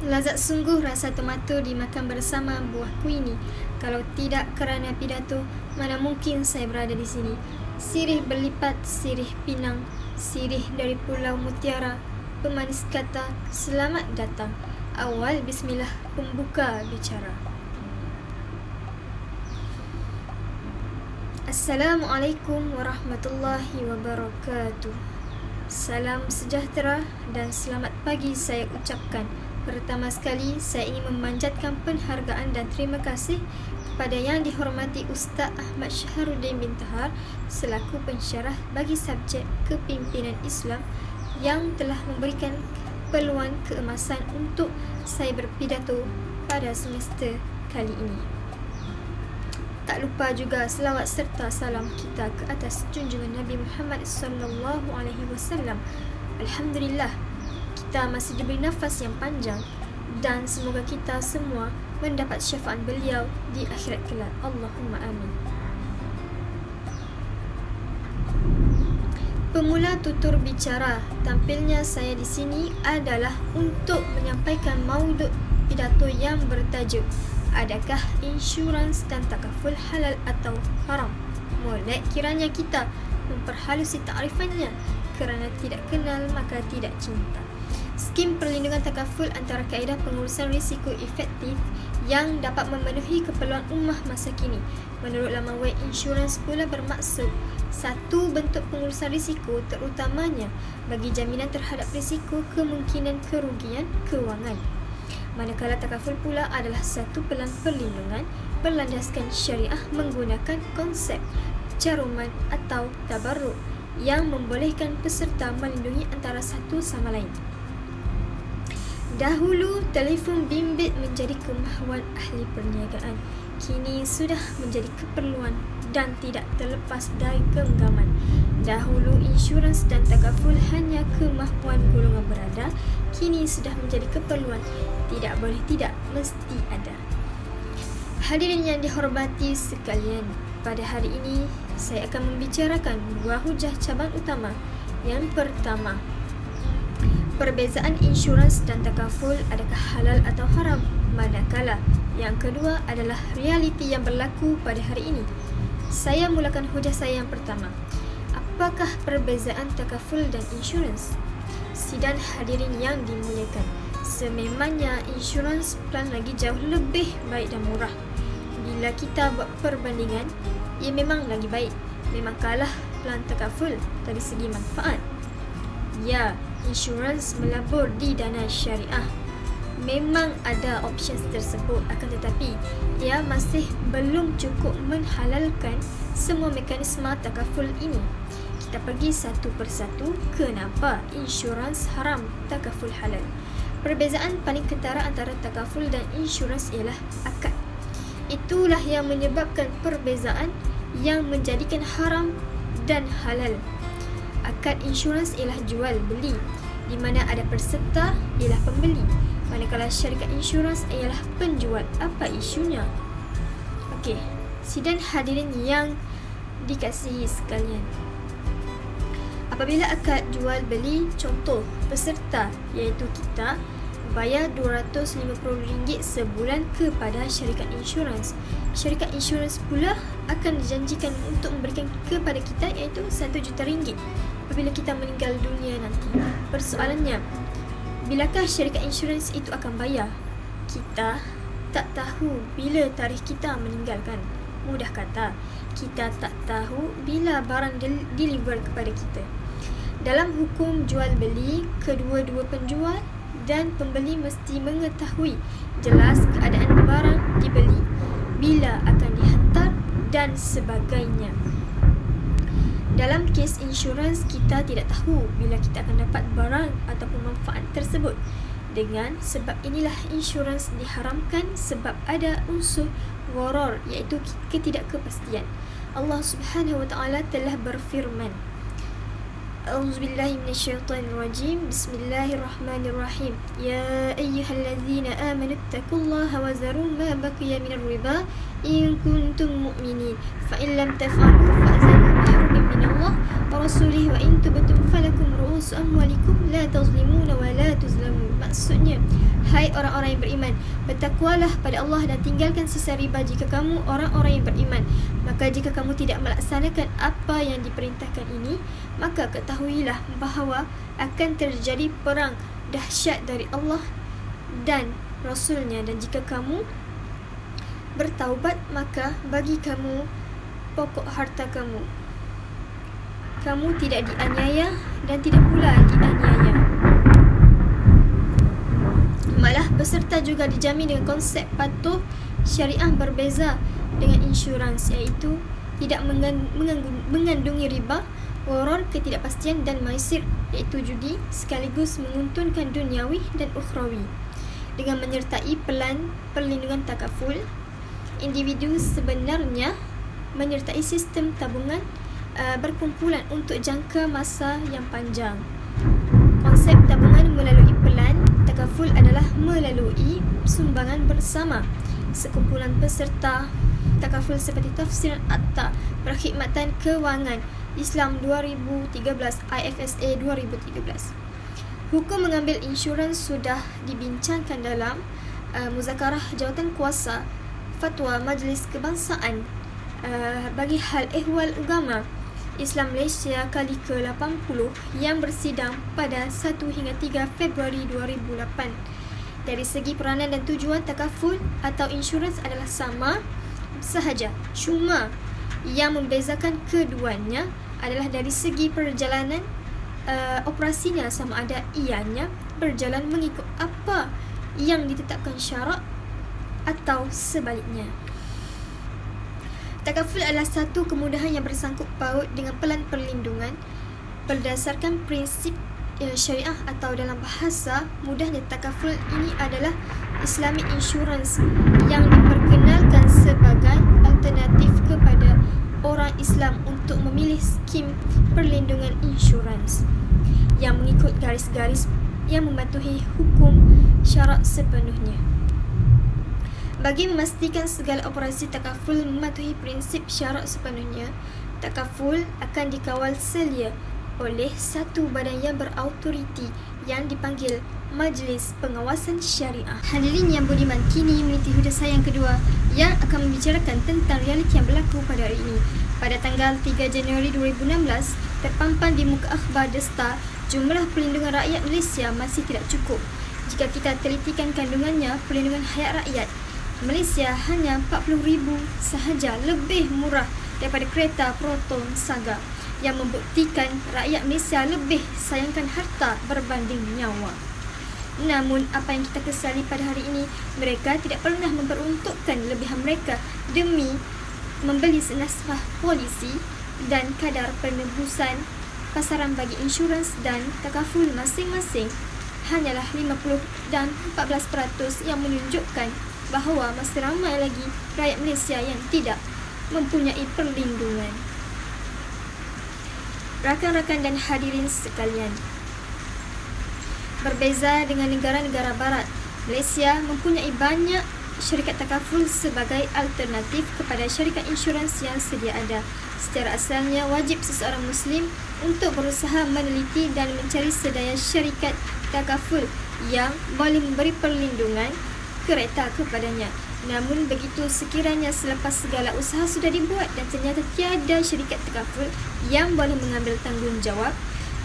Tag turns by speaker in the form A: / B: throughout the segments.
A: Lazat sungguh rasa tomato dimakan bersama buahku ini. Kalau tidak kerana pidato, mana mungkin saya berada di sini. Sirih berlipat, sirih pinang, sirih dari Pulau Mutiara. Pemanis kata, selamat datang. Awal bismillah, pembuka bicara. Assalamualaikum warahmatullahi wabarakatuh. Salam sejahtera dan selamat pagi saya ucapkan. Pertama sekali, saya ingin memanjatkan penghargaan dan terima kasih kepada Yang Dihormati Ustaz Ahmad Syahrudin bin Tahar selaku pensyarah bagi subjek Kepimpinan Islam yang telah memberikan peluang keemasan untuk saya berpidato pada semester kali ini. Tak lupa juga selawat serta salam kita ke atas junjungan Nabi Muhammad sallallahu alaihi wasallam. Alhamdulillah, kita masih diberi nafas yang panjang dan semoga kita semua mendapat syafaat beliau di akhirat kelak. Allahumma amin. Pemula tutur bicara, tampilnya saya di sini adalah untuk menyampaikan maudhu pidato yang bertajuk adakah insurans dan takaful halal atau haram? Molek kiranya kita memperhalusi ta'rifannya, kerana tidak kenal maka tidak cinta. Skim perlindungan takaful antara kaedah pengurusan risiko efektif yang dapat memenuhi keperluan ummah masa kini. Menurut laman web insurans pula bermaksud satu bentuk pengurusan risiko terutamanya bagi jaminan terhadap risiko kemungkinan kerugian kewangan. Manakala takaful pula adalah satu pelan perlindungan berlandaskan syariah menggunakan konsep caruman atau tabarruk yang membolehkan peserta melindungi antara satu sama lain. Dahulu, telefon bimbit menjadi kemahuan ahli perniagaan. Kini sudah menjadi keperluan dan tidak terlepas dari genggaman. Dahulu, insurans dan takaful hanya kemahuan golongan berada. Kini sudah menjadi keperluan. Tidak boleh tidak, mesti ada. Hadirin yang dihormati sekalian, pada hari ini saya akan membicarakan dua hujah cabang utama. Yang pertama, perbezaan insurans dan takaful adakah halal atau haram? Manakala yang kedua adalah realiti yang berlaku pada hari ini. Saya mulakan hujah saya yang pertama. Apakah perbezaan takaful dan insurans? Sidang hadirin yang dimuliakan, sememangnya insurans plan lagi jauh lebih baik dan murah. Bila kita buat perbandingan, ia memang lagi baik. Memang kalah plan takaful dari segi manfaat. Ya, insurans melabur di dana syariah. Memang ada opsi tersebut, akan tetapi ia masih belum cukup menghalalkan semua mekanisme takaful ini. Kita pergi satu persatu kenapa insurans haram, takaful halal. Perbezaan paling kentara antara takaful dan insurans ialah akad. Itulah yang menyebabkan perbezaan yang menjadikan haram dan halal. Akad insurans ialah jual beli, di mana ada peserta ialah pembeli. Manakala syarikat insurans ialah penjual. Apa isunya? Okey, sidang hadirin yang dikasihi sekalian. Apabila akad jual beli, contoh peserta iaitu kita bayar RM250 sebulan kepada syarikat insurans. Syarikat insurans pula akan dijanjikan untuk memberikan kepada kita iaitu RM1 juta apabila kita meninggal dunia nanti. Persoalannya, bilakah syarikat insurans itu akan bayar? Kita tak tahu bila tarikh kita meninggalkan. Mudah kata, kita tak tahu bila barang deliver kepada kita. Dalam hukum jual beli, kedua-dua penjual dan pembeli mesti mengetahui jelas keadaan barang dibeli, bila akan dihantar dan sebagainya. Dalam kes insurans, kita tidak tahu bila kita akan dapat barang ataupun manfaat tersebut. Dengan sebab inilah insurans diharamkan, sebab ada unsur gharar iaitu ketidakkepastian. Allah Subhanahu wa taala telah berfirman, A'udzubillahi minasyaitonirrajim. Bismillahirrahmanirrahim. Ya ayyuhallazina amanu taqullaha wa zaru ma baqiya minar riba in kuntum mu'minin. Fa in lam taf'alu fa'zanu biharbin minallah wa rasulih wa in tubtum falakum ru'usu amwalikum la tazlimuna wa la tuzlamun. maksudnya, hai orang-orang yang beriman, bertakwalah pada Allah dan tinggalkan sisa riba jika kamu orang-orang yang beriman. Maka jika kamu tidak melaksanakan apa yang diperintahkan ini, maka ketahuilah bahawa akan terjadi perang dahsyat dari Allah dan Rasulnya. Dan jika kamu bertaubat, maka bagi kamu pokok harta kamu. Kamu tidak dianiaya dan tidak pula dianiaya. Malah peserta juga dijamin dengan konsep patuh syariah berbeza dengan insurans, iaitu tidak mengandungi riba, gharar, ketidakpastian dan maisir, iaitu judi, sekaligus menguntungkan duniawi dan ukhrawi. Dengan menyertai pelan perlindungan takaful, individu sebenarnya menyertai sistem tabungan berkumpulan untuk jangka masa yang panjang. Konsep tabungan melalui pelan takaful adalah melalui sumbangan bersama sekumpulan peserta takaful seperti tafsiran Akta Perkhidmatan Kewangan Islam 2013 IFSA 2013. Hukum mengambil insurans sudah dibincangkan dalam Muzakarah Jawatan Kuasa Fatwa Majlis Kebangsaan bagi hal ehwal agama Islam Malaysia kali ke-80 yang bersidang pada 1 hingga 3 Februari 2008. Dari segi peranan dan tujuan takaful atau insurans adalah sama sahaja. Cuma yang membezakan keduanya adalah dari segi perjalanan operasinya, sama ada ianya berjalan mengikut apa yang ditetapkan syarak atau sebaliknya. Takaful adalah satu kemudahan yang bersangkut paut dengan pelan perlindungan berdasarkan prinsip syariah, atau dalam bahasa mudahnya takaful ini adalah Islamic insurance yang diperkenalkan sebagai alternatif kepada orang Islam untuk memilih skim perlindungan insurans yang mengikut garis-garis yang mematuhi hukum syarak sepenuhnya. Bagi memastikan segala operasi takaful mematuhi prinsip syarak sepenuhnya, takaful akan dikawal selia oleh satu badan yang berautoriti yang dipanggil Majlis Pengawasan Syariah. Hadirin yang budiman, kini meniti huda saya yang kedua yang akan membicarakan tentang realiti yang berlaku pada hari ini. Pada tanggal 3 Januari 2016, terpampang di muka akhbar The Star, jumlah perlindungan rakyat Malaysia masih tidak cukup. Jika kita telitikan kandungannya, perlindungan hayat rakyat Malaysia hanya 40,000 sahaja, lebih murah daripada kereta Proton Saga, yang membuktikan rakyat Malaysia lebih sayangkan harta berbanding nyawa. Namun apa yang kita kesali pada hari ini, mereka tidak pernah memperuntukkan lebihan mereka demi membeli naskah polisi dan kadar penebusan pasaran bagi insurans dan takaful masing-masing hanyalah 50 dan 14% yang menunjukkan bahawa masih ramai lagi rakyat Malaysia yang tidak mempunyai perlindungan. Rakan-rakan dan hadirin sekalian, berbeza dengan negara-negara barat, Malaysia mempunyai banyak syarikat takaful sebagai alternatif kepada syarikat insurans yang sedia ada. Secara asalnya, wajib seseorang Muslim untuk berusaha meneliti dan mencari sedaya syarikat takaful yang boleh memberi perlindungan kereta kepadanya. Namun begitu sekiranya selepas segala usaha sudah dibuat dan ternyata tiada syarikat takaful yang boleh mengambil tanggungjawab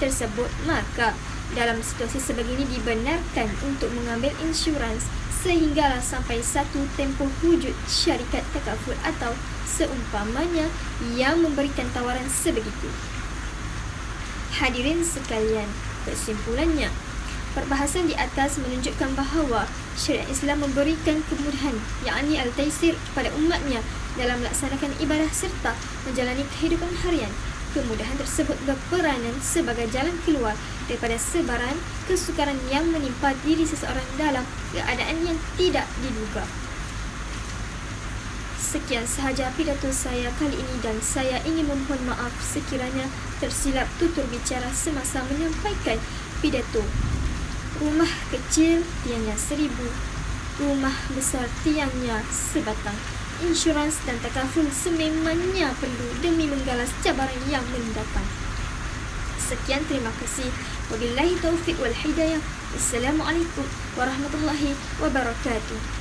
A: tersebut, maka dalam situasi sebegini dibenarkan untuk mengambil insurans sehinggalah sampai satu tempoh wujud syarikat takaful atau seumpamanya yang memberikan tawaran sebegitu. Hadirin sekalian, kesimpulannya, perbahasan di atas menunjukkan bahawa syariat Islam memberikan kemudahan, yakni al-taisir kepada umatnya dalam melaksanakan ibadah serta menjalani kehidupan harian. Kemudahan tersebut berperanan sebagai jalan keluar daripada sebaran kesukaran yang menimpa diri seseorang dalam keadaan yang tidak diduga. Sekian sahaja pidato saya kali ini dan saya ingin memohon maaf sekiranya tersilap tutur bicara semasa menyampaikan pidato. Rumah kecil tiangnya 1,000, rumah besar tiangnya sebatang. Insurans dan takaful sememangnya perlu demi menggalas cabaran yang mendatang. Sekian, terima kasih. Wabillahi taufiq wal hidayah. Assalamualaikum warahmatullahi wabarakatuh.